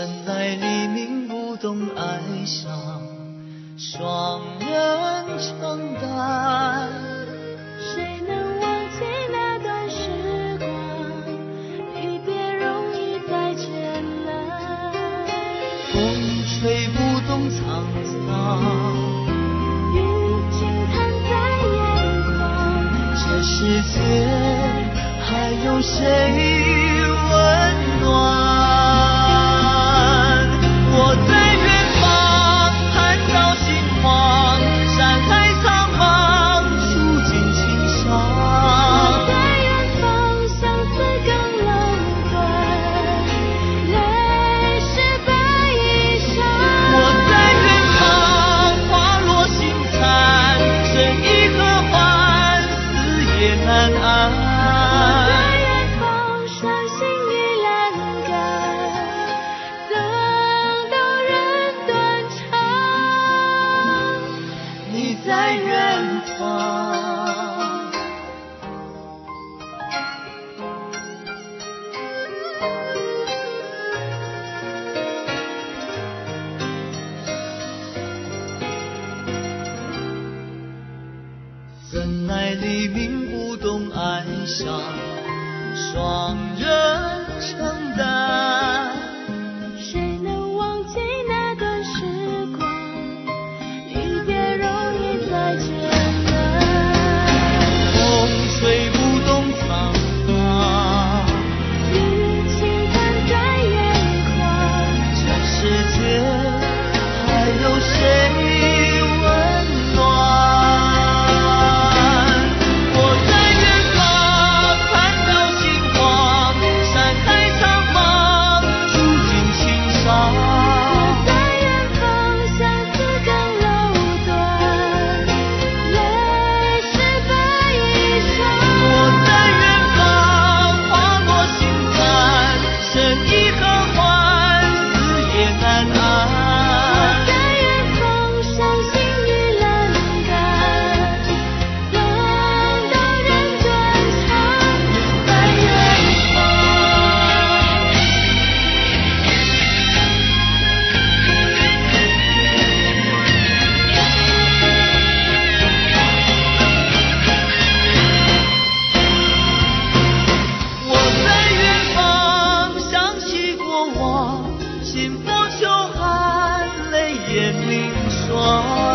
怎奈黎明不懂哀伤，双人承担。谁能忘记那段时光？离别容易再见难。风吹不动沧桑，雨轻弹在眼眶。这世界还有谁温暖？我在远方看到星光，山海苍茫，触景情伤。我在远方相思更冷断，泪湿白衣裳。我在远方花落星残，生意何欢，死也难安。在远方，怎奈黎明不懂哀伤，双人承担。谁能忘记那段时光？离别容易再见难。风吹不动沧桑，雨轻弹在眼眶。这世界还有谁温暖？我在远方看到星光，山海苍茫，触景情伤。我在远方相思更楼断，泪湿白衣裳。我在远方花落星残，生意何欢，死也难安。我在远方伤心与冷感，等到人断肠。在远我在远方想起过往，心浮秋寒，泪眼凝霜。